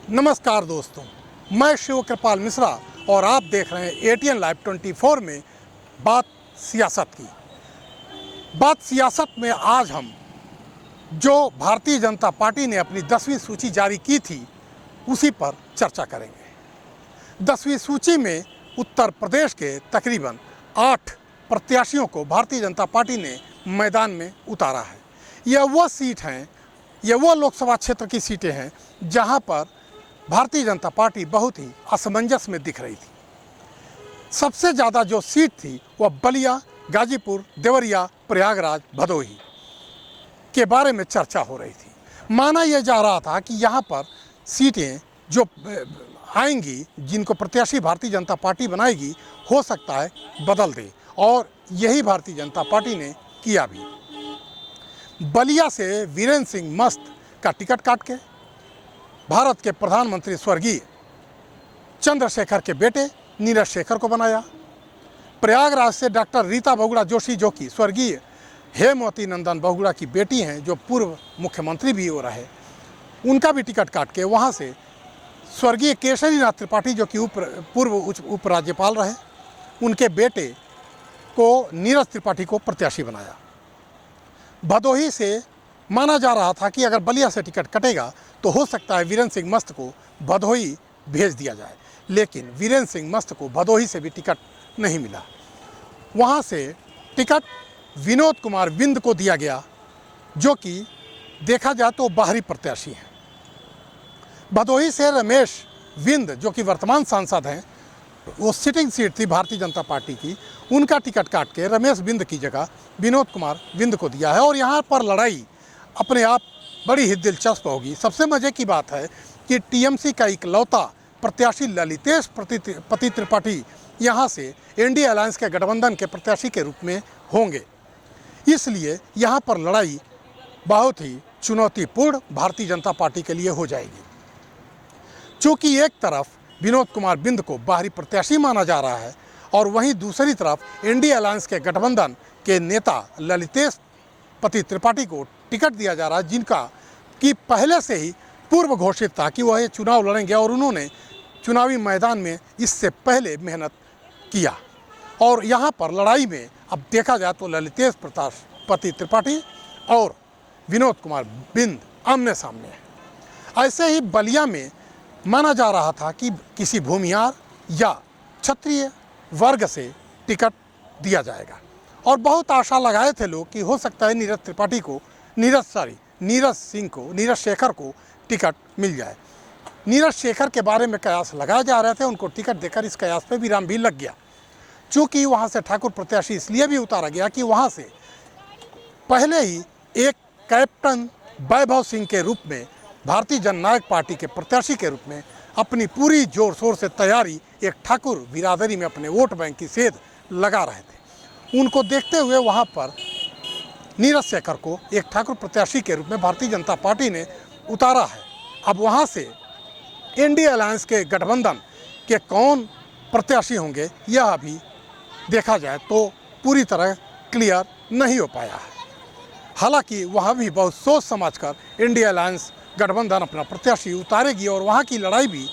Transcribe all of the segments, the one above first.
नमस्कार दोस्तों, मैं शिव कृपाल मिश्रा और आप देख रहे हैं ATN लाइव 24 में बात सियासत की। बात सियासत में आज हम जो भारतीय जनता पार्टी ने अपनी 10वीं सूची जारी की थी उसी पर चर्चा करेंगे। 10वीं सूची में उत्तर प्रदेश के तकरीबन 8 प्रत्याशियों को भारतीय जनता पार्टी ने मैदान में उतारा है। यह वह सीट हैं, यह वो लोकसभा क्षेत्र की सीटें हैं जहां पर भारतीय जनता पार्टी बहुत ही असमंजस में दिख रही थी। सबसे ज़्यादा जो सीट थी वह बलिया, गाजीपुर, देवरिया, प्रयागराज, भदोही के बारे में चर्चा हो रही थी। माना यह जा रहा था कि यहाँ पर सीटें जो आएंगी, जिनको प्रत्याशी भारतीय जनता पार्टी बनाएगी, हो सकता है बदल दे, और यही भारतीय जनता पार्टी ने किया भी। बलिया से वीरेंद्र सिंह मस्त का टिकट काट के भारत के प्रधानमंत्री स्वर्गीय चंद्रशेखर के बेटे नीरज शेखर को बनाया। प्रयागराज से डॉक्टर रीता बहुगुणा जोशी, जो कि स्वर्गीय हेमवती नंदन बहुगुणा की बेटी हैं, जो पूर्व मुख्यमंत्री भी हो रहे, उनका भी टिकट काट के वहाँ से स्वर्गीय केशरीनाथ त्रिपाठी, जो कि पूर्व उपराज्यपाल रहे, उनके बेटे को नीरज त्रिपाठी को प्रत्याशी बनाया। भदोही से माना जा रहा था कि अगर बलिया से टिकट कटेगा तो हो सकता है वीरेंद्र सिंह मस्त को भदोही भेज दिया जाए, लेकिन वीरेंद्र सिंह मस्त को भदोही से भी टिकट नहीं मिला। वहाँ से टिकट विनोद कुमार विंद को दिया गया, जो कि देखा जाए तो बाहरी प्रत्याशी हैं। भदोही से रमेश विंद, जो कि वर्तमान सांसद हैं, वो सिटिंग सीट थी भारतीय जनता पार्टी की, उनका टिकट काट के रमेश विंद की जगह विनोद कुमार विंद को दिया है। और यहाँ पर लड़ाई अपने आप बड़ी ही दिलचस्प होगी। सबसे मज़े की बात है कि टीएमसी का इकलौता प्रत्याशी ललितेश पति त्रिपाठी यहाँ से एनडीए अलायंस के गठबंधन के प्रत्याशी के रूप में होंगे, इसलिए यहाँ पर लड़ाई बहुत ही चुनौतीपूर्ण भारतीय जनता पार्टी के लिए हो जाएगी। चूँकि एक तरफ विनोद कुमार बिंद को बाहरी प्रत्याशी माना जा रहा है और वहीं दूसरी तरफ एनडीए अलायंस के गठबंधन के नेता ललितेश पति त्रिपाठी को टिकट दिया जा रहा है, जिनका कि पहले से ही पूर्व घोषित था कि वह ये चुनाव लड़ेंगे और उन्होंने चुनावी मैदान में इससे पहले मेहनत किया। और यहाँ पर लड़ाई में अब देखा जाए तो ललितेश पति त्रिपाठी और विनोद कुमार बिंद आमने सामने हैं। ऐसे ही बलिया में माना जा रहा था कि किसी भूमिहार या क्षत्रिय वर्ग से टिकट दिया जाएगा, और बहुत आशा लगाए थे लोग कि हो सकता है नीरज शेखर को टिकट मिल जाए। नीरज शेखर के बारे में कयास लगाए जा रहे थे, उनको टिकट देकर इस कयास पे विराम भी लग गया। चूँकि वहाँ से ठाकुर प्रत्याशी इसलिए भी उतारा गया कि वहाँ से पहले ही एक कैप्टन वैभव सिंह के रूप में भारतीय जननायक पार्टी के प्रत्याशी के रूप में अपनी पूरी जोर शोर से तैयारी एक ठाकुर बिरादरी में अपने वोट बैंक की सेध लगा रहे थे। उनको देखते हुए वहाँ पर नीरज शेखर को एक ठाकुर प्रत्याशी के रूप में भारतीय जनता पार्टी ने उतारा है। अब वहाँ से एनडीए अलायंस के गठबंधन के कौन प्रत्याशी होंगे, यह अभी देखा जाए तो पूरी तरह क्लियर नहीं हो पाया है। हालांकि वहाँ भी बहुत सोच समझकर एनडीए अलायंस गठबंधन अपना प्रत्याशी उतारेगी, और वहाँ की लड़ाई भी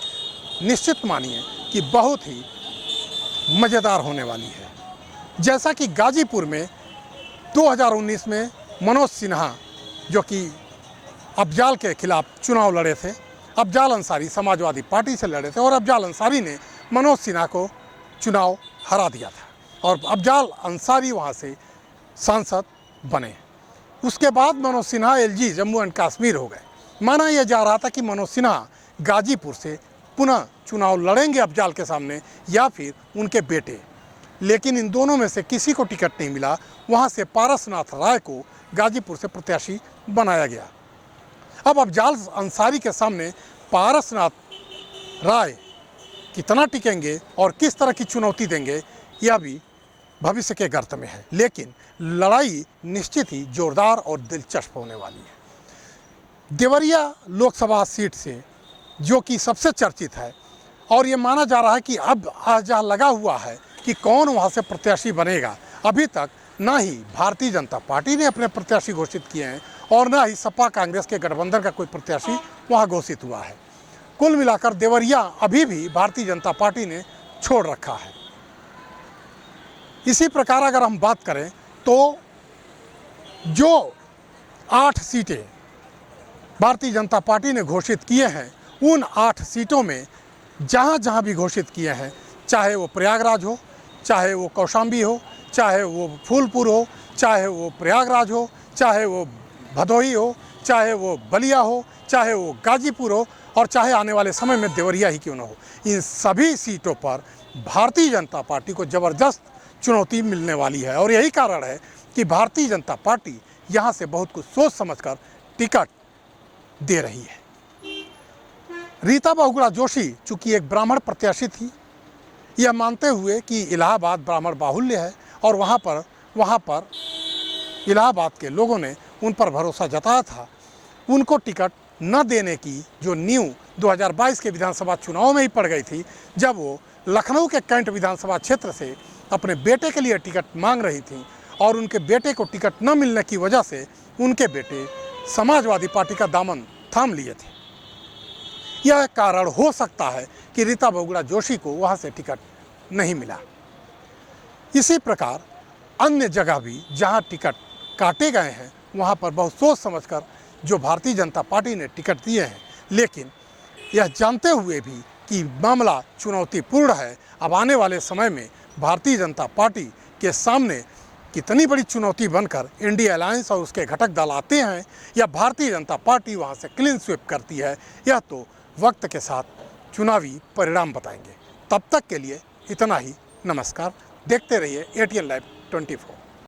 निश्चित मानिए कि बहुत ही मज़ेदार होने वाली है। जैसा कि गाजीपुर में 2019 में मनोज सिन्हा, जो कि अफजाल के खिलाफ चुनाव लड़े थे, अफजाल अंसारी समाजवादी पार्टी से लड़े थे, और अफजाल अंसारी ने मनोज सिन्हा को चुनाव हरा दिया था और अफजाल अंसारी वहाँ से सांसद बने। उसके बाद मनोज सिन्हा एलजी जम्मू एंड कश्मीर हो गए। माना यह जा रहा था कि मनोज सिन्हा गाजीपुर से पुनः चुनाव लड़ेंगे अफजाल के सामने या फिर उनके बेटे, लेकिन इन दोनों में से किसी को टिकट नहीं मिला। वहाँ से पारसनाथ राय को गाजीपुर से प्रत्याशी बनाया गया। अब अफजाल अंसारी के सामने पारसनाथ राय कितना टिकेंगे और किस तरह की चुनौती देंगे, यह भी भविष्य के गर्त में है, लेकिन लड़ाई निश्चित ही जोरदार और दिलचस्प होने वाली है। देवरिया लोकसभा सीट से, जो कि सबसे चर्चित है, और ये माना जा रहा है कि अब जहाँ लगा हुआ है कि कौन वहाँ से प्रत्याशी बनेगा। अभी तक ना ही भारतीय जनता पार्टी ने अपने प्रत्याशी घोषित किए हैं और ना ही सपा कांग्रेस के गठबंधन का कोई प्रत्याशी वहाँ घोषित हुआ है। कुल मिलाकर देवरिया अभी भी भारतीय जनता पार्टी ने छोड़ रखा है। इसी प्रकार अगर हम बात करें तो जो 8 सीटें भारतीय जनता पार्टी ने घोषित किए हैं, उन 8 सीटों में जहाँ जहाँ भी घोषित किए हैं, चाहे वो प्रयागराज हो, चाहे वो कौशाम्बी हो, चाहे वो फूलपुर हो, चाहे वो प्रयागराज हो, चाहे वो भदोही हो, चाहे वो बलिया हो, चाहे वो गाजीपुर हो, और चाहे आने वाले समय में देवरिया ही क्यों न हो, इन सभी सीटों पर भारतीय जनता पार्टी को ज़बरदस्त चुनौती मिलने वाली है। और यही कारण है कि भारतीय जनता पार्टी यहाँ से बहुत कुछ सोच समझकर टिकट दे रही है। रीता बहुगुणा जोशी चूँकि एक ब्राह्मण प्रत्याशी थी, यह मानते हुए कि इलाहाबाद ब्राह्मण बाहुल्य है और वहाँ पर इलाहाबाद के लोगों ने उन पर भरोसा जताया था, उनको टिकट न देने की जो नींव 2022 के विधानसभा चुनाव में ही पड़ गई थी, जब वो लखनऊ के कैंट विधानसभा क्षेत्र से अपने बेटे के लिए टिकट मांग रही थी और उनके बेटे को टिकट न मिलने की वजह से उनके बेटे समाजवादी पार्टी का दामन थाम लिए थे। यह कारण हो सकता है कि रीता बहुगुणा जोशी को वहाँ से टिकट नहीं मिला। इसी प्रकार अन्य जगह भी जहाँ टिकट काटे गए हैं, वहाँ पर बहुत सोच समझकर जो भारतीय जनता पार्टी ने टिकट दिए हैं, लेकिन यह जानते हुए भी कि मामला चुनौतीपूर्ण है, अब आने वाले समय में भारतीय जनता पार्टी के सामने कितनी बड़ी चुनौती बनकर इंडिया अलायंस और उसके घटक दल आते हैं या भारतीय जनता पार्टी वहाँ से क्लीन स्वीप करती है, यह तो वक्त के साथ चुनावी परिणाम बताएंगे। तब तक के लिए इतना ही। नमस्कार। देखते रहिए ATN Live 24।